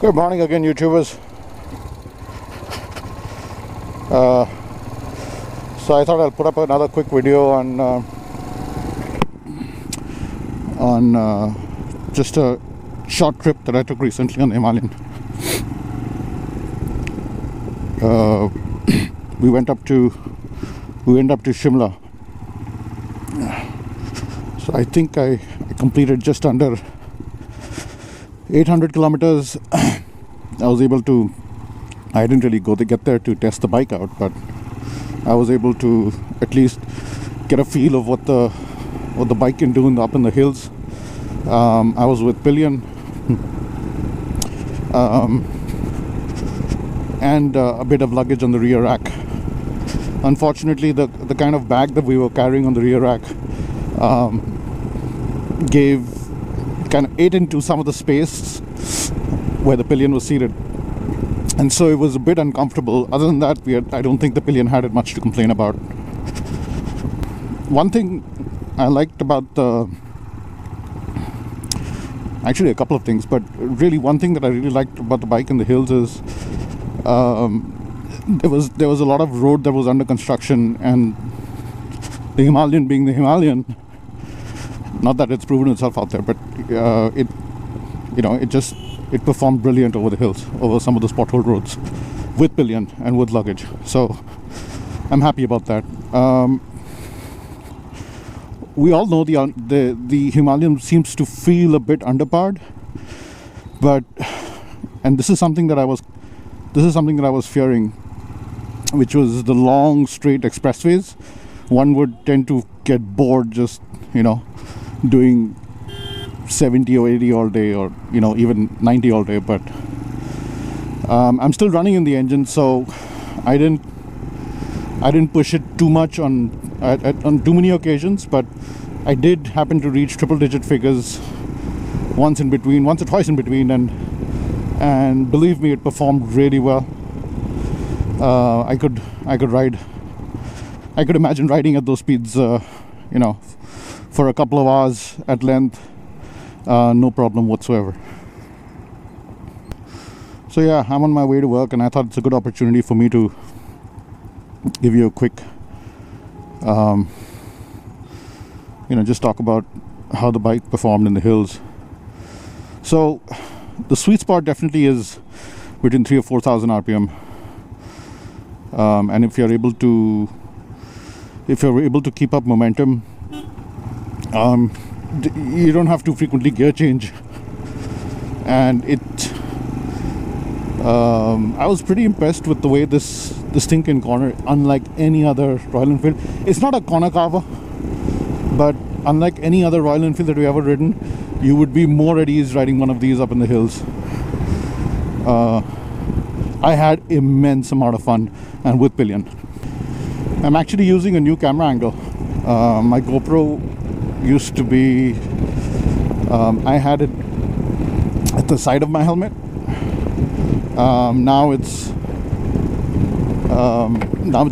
Good morning again, YouTubers. So I thought I'll put up another quick video on just a short trip that I took recently on the Himalayan. We went up to Shimla. So I think I completed just under 800 kilometers. I didn't really get there to test the bike out, but I was able to at least get a feel of what the bike can do up in the hills. I was with pillion and a bit of luggage on the rear rack. Unfortunately, the kind of bag that we were carrying on the rear rack kind of ate into some of the space where the pillion was seated, and so it was a bit uncomfortable. Other than that, I don't think the pillion had much to complain about. One thing I liked about actually a couple of things, but really one thing that I really liked about the bike in the hills is there was a lot of road that was under construction, and the Himalayan being the Himalayan, not that it's proven itself out there, but it performed brilliant over the hills, over some of the pothole roads, with pillion and with luggage. So I'm happy about that. We all know the Himalayan seems to feel a bit underpowered, and this is something that I was fearing, which was the long straight expressways. One would tend to get bored just doing 70 or 80 all day, or even 90 all day. But I'm still running in the engine, so I didn't push it too much on too many occasions, but I did happen to reach triple digit figures once or twice in between, and believe me, it performed really well. I could imagine riding at those speeds for a couple of hours at length, no problem whatsoever. So yeah, I'm on my way to work, and I thought it's a good opportunity for me to give you a quick just talk about how the bike performed in the hills. So the sweet spot definitely is between 3,000 or 4,000 RPM, and if you're able to keep up momentum, you don't have to frequently gear change. And I was pretty impressed with the way this thing can corner, unlike any other Royal Enfield. It's not a corner carver, but unlike any other Royal Enfield that we've ever ridden, you would be more at ease riding one of these up in the hills. I had immense amount of fun, and with pillion. I'm actually using a new camera angle. My GoPro used to be, I had it at the side of my helmet. Now it's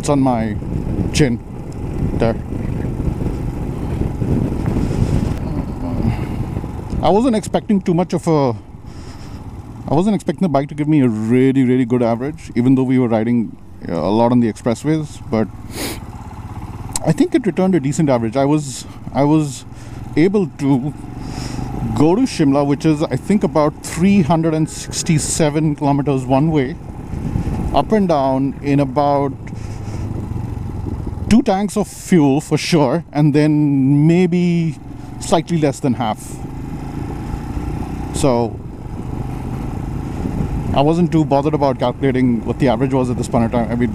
on my chin there. I wasn't expecting the bike to give me a really, really good average, even though we were riding a lot on the expressways, but I think it returned a decent average. I was able to go to Shimla, which is I think about 367 kilometers one way, up and down, in about 2 tanks of fuel for sure, and then maybe slightly less than half. So I wasn't too bothered about calculating what the average was at this point in time. I mean,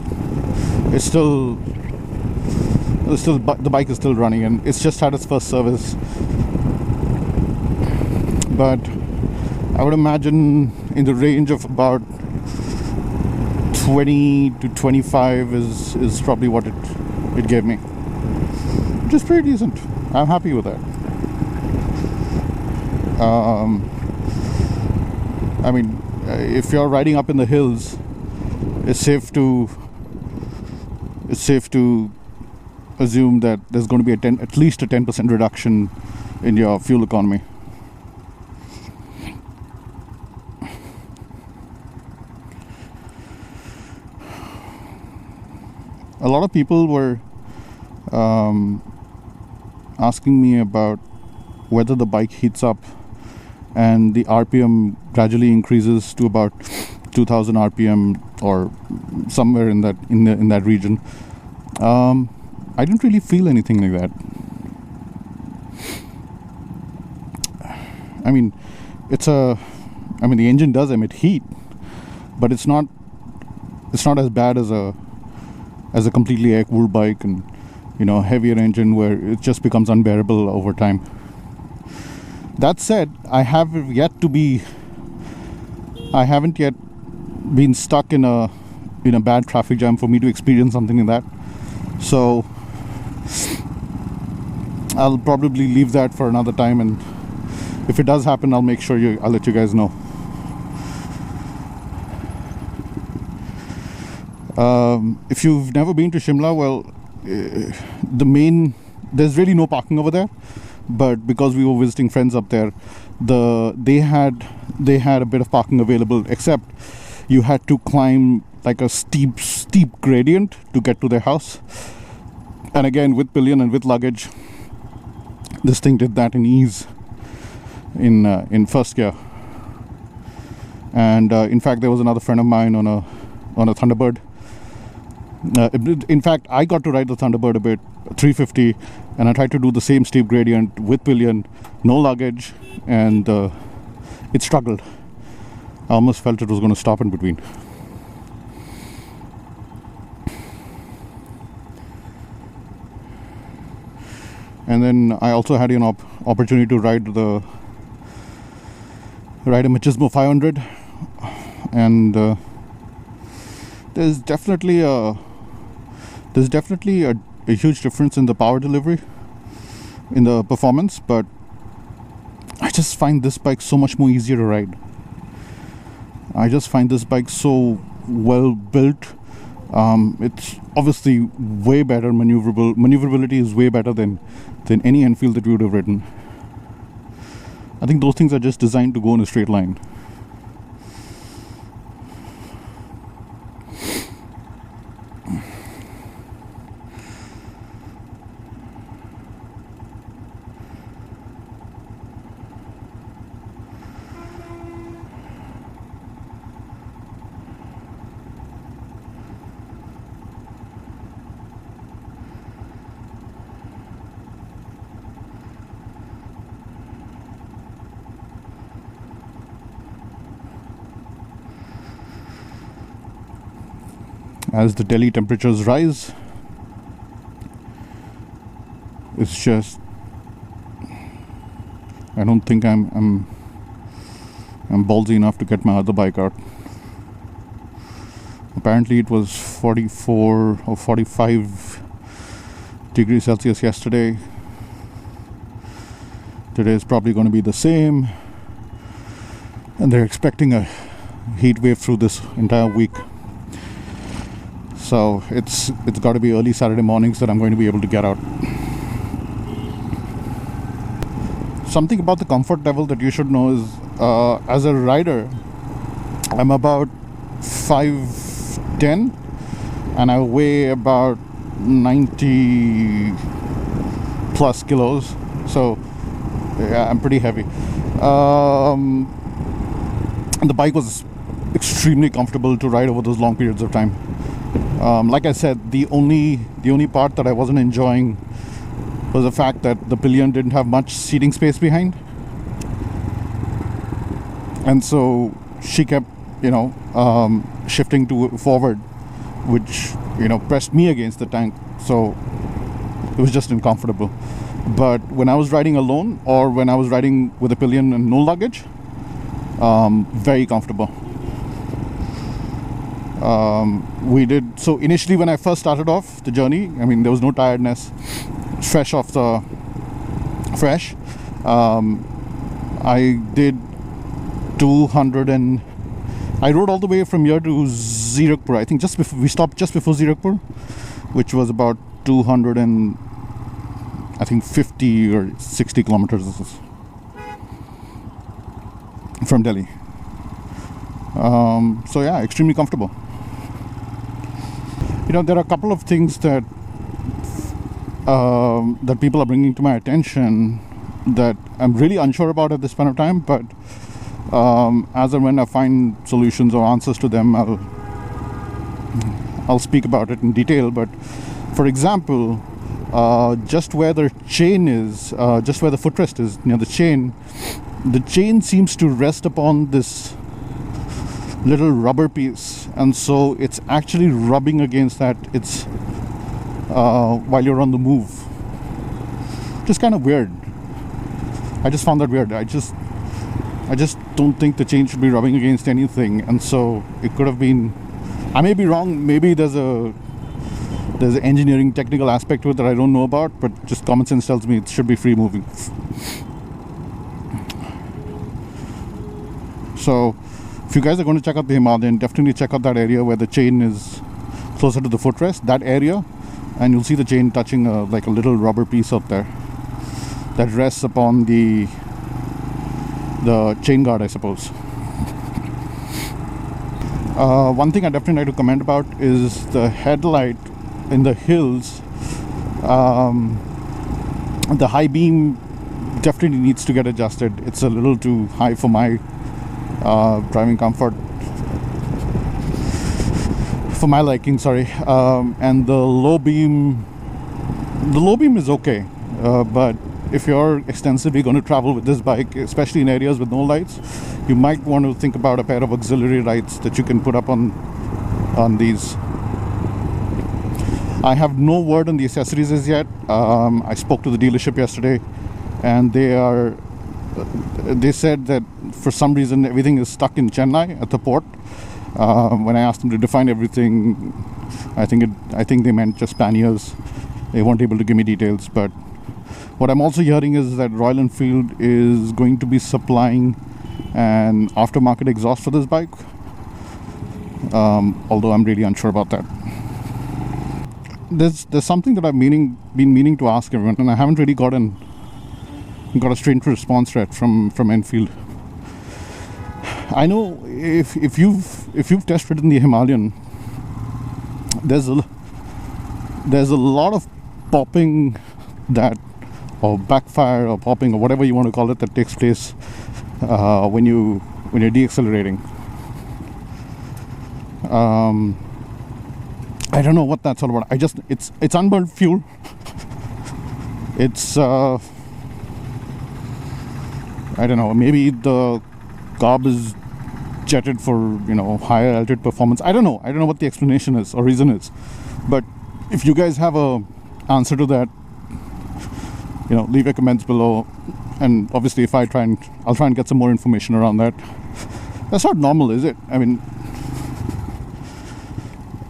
the bike is still running, and it's just had its first service. But I would imagine in the range of about 20 to 25 is probably what it gave me, which is pretty decent. I'm happy with that. I mean, if you're riding up in the hills, it's safe to assume that there's going to be at least a 10% reduction in your fuel economy. lot of people were asking me about whether the bike heats up and the RPM gradually increases to about 2000 RPM or somewhere in that region. I didn't really feel anything like that. I mean, the engine does emit heat, but it's not as bad as a completely air-cooled bike and heavier engine where it just becomes unbearable over time. That said, I haven't yet been stuck in a bad traffic jam for me to experience something like that. So I'll probably leave that for another time, and if it does happen, I'll let you guys know. If you've never been to Shimla, well, there's really no parking over there, but because we were visiting friends up there, they had a bit of parking available, except you had to climb like a steep gradient to get to their house. And again, with pillion and with luggage, this thing did that in ease in first gear. And in fact, there was another friend of mine on a Thunderbird. In fact, I got to ride the Thunderbird a bit, 350, and I tried to do the same steep gradient with pillion, no luggage, and it struggled. I almost felt it was going to stop in between. And then I also had an opportunity to ride a Machismo 500, and there's definitely a huge difference in the power delivery, in the performance, but I just find this bike so much more easier to ride. I just find this bike so well built. It's obviously way better maneuverable. Maneuverability is way better than any Enfield that we would have ridden. I think those things are just designed to go in a straight line. As the Delhi temperatures rise, it's just, I don't think I'm ballsy enough to get my other bike out. Apparently it was 44 or 45 degrees Celsius yesterday. Today is probably going to be the same, and they're expecting a heat wave through this entire week. So it's got to be early Saturday mornings that I'm going to be able to get out. Something about the comfort level that you should know is, as a rider, I'm about 5'10", and I weigh about 90 plus kilos. So yeah, I'm pretty heavy. And the bike was extremely comfortable to ride over those long periods of time. Like I said, the only part that I wasn't enjoying was the fact that the pillion didn't have much seating space behind, and so she kept, shifting forward, which pressed me against the tank. So it was just uncomfortable. But when I was riding alone, or when I was riding with a pillion and no luggage, very comfortable. We did so initially when I first started off the journey. I mean, there was no tiredness, fresh. I did 200 and I rode all the way from here to Zirakpur. I think we stopped just before Zirakpur, which was about 250 or 60 kilometers from Delhi. So yeah, extremely comfortable. There are a couple of things that that people are bringing to my attention that I'm really unsure about at this point of time, but as and when I find solutions or answers to them, I'll speak about it in detail. But for example, just where the chain is, just where the footrest is near the chain seems to rest upon this little rubber piece, and so it's actually rubbing against that. It's while you're on the move. Just kind of weird. I just found that weird. I just don't think the chain should be rubbing against anything, and so it could have been. I may be wrong. Maybe there's an engineering technical aspect to it that I don't know about, but just common sense tells me it should be free moving. So if you guys are going to check out the Himalayan, definitely check out that area where the chain is closer to the footrest, that area, and you'll see the chain touching like a little rubber piece out there that rests upon the chain guard, I suppose. One thing I definitely like to comment about is the headlight in the hills. The high beam definitely needs to get adjusted. It's a little too high for my driving comfort, for my liking, sorry. And the low beam is okay, but if you're extensively going to travel with this bike, especially in areas with no lights, you might want to think about a pair of auxiliary lights that you can put up on these. I have no word on the accessories as yet. I spoke to the dealership yesterday, and they said that for some reason everything is stuck in Chennai at the port. When I asked them to define everything, I think they meant just panniers. They weren't able to give me details, but what I'm also hearing is that Royal Enfield is going to be supplying an aftermarket exhaust for this bike, although I'm really unsure about that. There's something that I've been meaning to ask everyone, and I haven't really got a straight response yet from Enfield. I know if you've test ridden the Himalayan, there's a lot of popping or backfire or popping or whatever you want to call it that takes place when you're deaccelerating. I don't know what that's all about. It's unburned fuel. It's I don't know, maybe the carb is jetted for higher altitude performance. I don't know what the explanation is or reason is, but if you guys have a answer to that, leave your comments below, and obviously I'll try and get some more information around that. That's not normal, is it? I mean,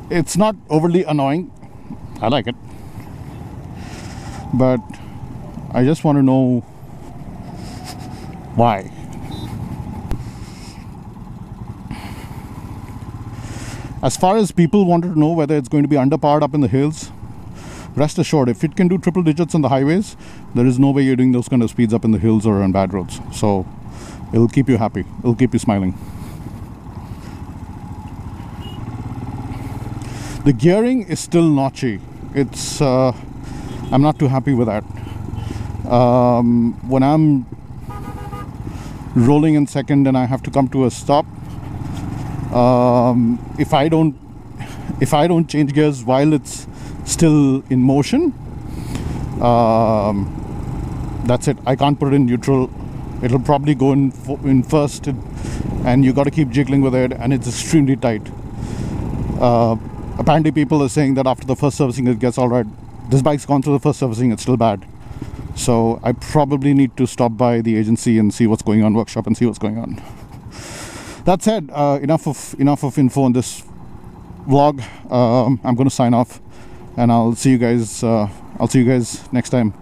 it's not overly annoying. I like it, but I just want to know why. As far as people wanted to know whether it's going to be underpowered up in the hills, rest assured, if it can do triple digits on the highways, there is no way you're doing those kind of speeds up in the hills or on bad roads. So it'll keep you happy. It'll keep you smiling. The gearing is still notchy. It's I'm not too happy with that. When I'm rolling in second and I have to come to a stop, if I don't change gears while it's still in motion, that's it. I can't put it in neutral. It'll probably go in first, and you got to keep jiggling with it, and it's extremely tight. Apparently people are saying that after the first servicing it gets all right. This bike's gone through the first servicing, it's still bad. So I probably need to stop by the agency and see what's going on, workshop, and see what's going on. That said, enough of info on this vlog. I'm going to sign off, and I'll see you guys next time.